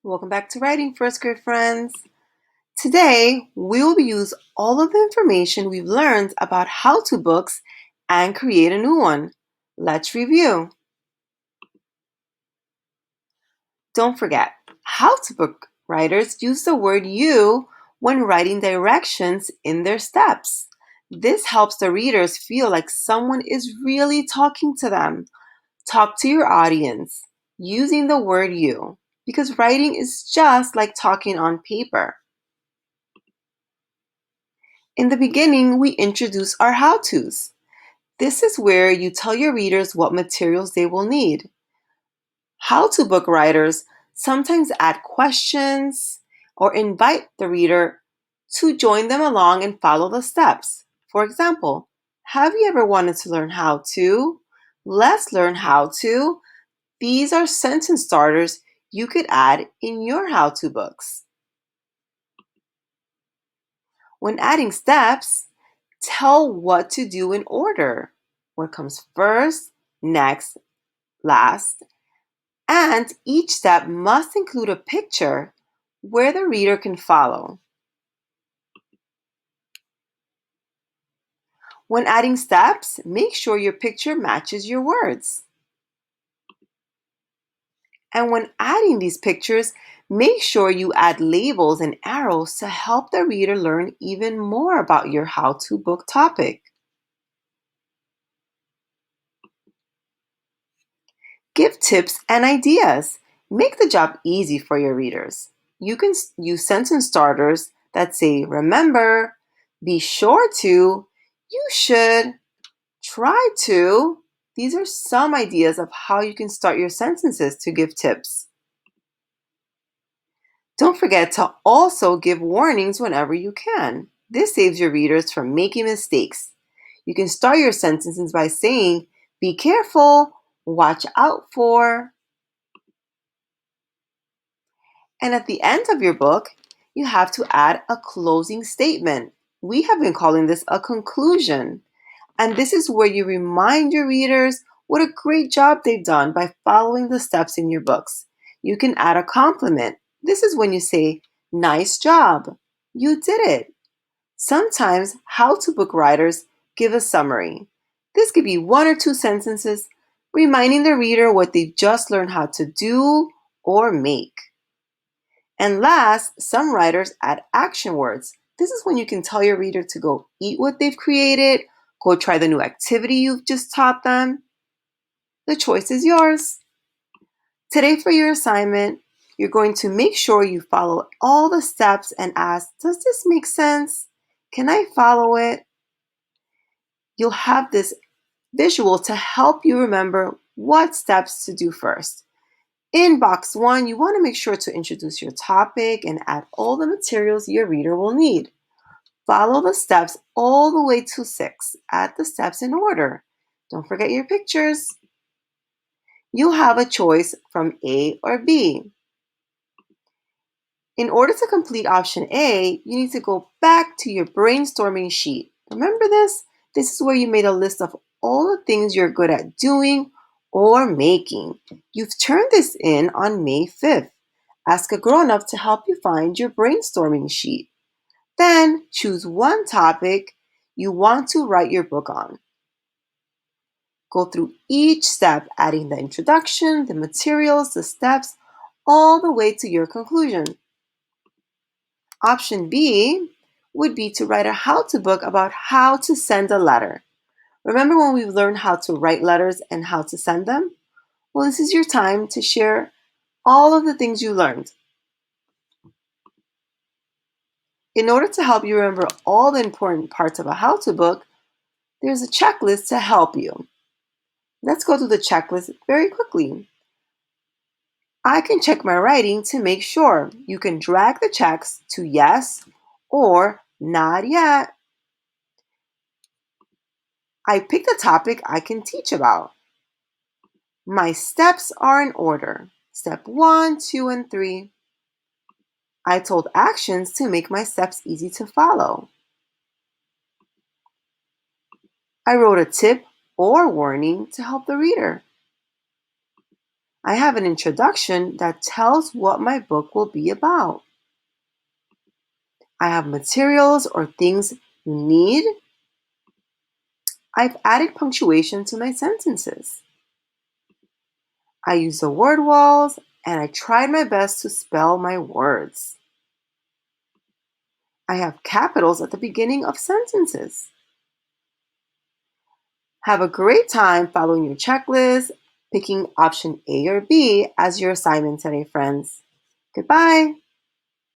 Welcome back to Writing First Grade Friends. Today, we will use all of the information we've learned about how-to books and create a new one. Let's review. Don't forget, how-to book writers use the word you when writing directions in their steps. This helps the readers feel like someone is really talking to them. Talk to your audience using the word you because writing is just like talking on paper. In the beginning, we introduce our how-tos. This is where you tell your readers what materials they will need. How-to book writers sometimes add questions or invite the reader to join them along and follow the steps. For example, have you ever wanted to learn how to? Let's learn how to. These are sentence starters you could add in your how-to books. When adding steps, tell what to do in order. What comes first, next, last, and each step must include a picture where the reader can follow. When adding steps, make sure your picture matches your words. And when adding these pictures, make sure you add labels and arrows to help the reader learn even more about your how-to book topic. Give tips and ideas. Make the job easy for your readers. You can use sentence starters that say, remember, be sure to, you should, try to. These are some ideas of how you can start your sentences to give tips. Don't forget to also give warnings whenever you can. This saves your readers from making mistakes. You can start your sentences by saying, be careful, watch out for. And at the end of your book, you have to add a closing statement. We have been calling this a conclusion. And this is where you remind your readers what a great job they've done by following the steps in your books. You can add a compliment. This is when you say, nice job, you did it. Sometimes how-to book writers give a summary. This could be one or two sentences reminding the reader what they've just learned how to do or make. And last, some writers add action words. This is when you can tell your reader to go eat what they've created, go try the new activity you've just taught them. The choice is yours. Today for your assignment, you're going to make sure you follow all the steps and ask, does this make sense? Can I follow it? You'll have this visual to help you remember what steps to do first. In box 1, you want to make sure to introduce your topic and add all the materials your reader will need. Follow the steps all the way to 6. Add the steps in order. Don't forget your pictures. You have a choice from A or B. In order to complete option A, you need to go back to your brainstorming sheet. Remember this? This is where you made a list of all the things you're good at doing or making. You've turned this in on May 5th. Ask a grown-up to help you find your brainstorming sheet. Then choose one topic you want to write your book on. Go through each step, adding the introduction, the materials, the steps, all the way to your conclusion. Option B would be to write a how-to book about how to send a letter. Remember when we've learned how to write letters and how to send them? Well, this is your time to share all of the things you learned. In order to help you remember all the important parts of a how-to book, there's a checklist to help you. Let's go through the checklist very quickly. I can check my writing to make sure. You can drag the checks to yes or not yet. I picked a topic I can teach about. My steps are in order. Step 1, 2, and 3. I told actions to make my steps easy to follow. I wrote a tip or warning to help the reader. I have an introduction that tells what my book will be about. I have materials or things you need. I've added punctuation to my sentences. I use the word walls and I tried my best to spell my words. I have capitals at the beginning of sentences. Have a great time following your checklist, picking option A or B as your assignment today, friends. Goodbye.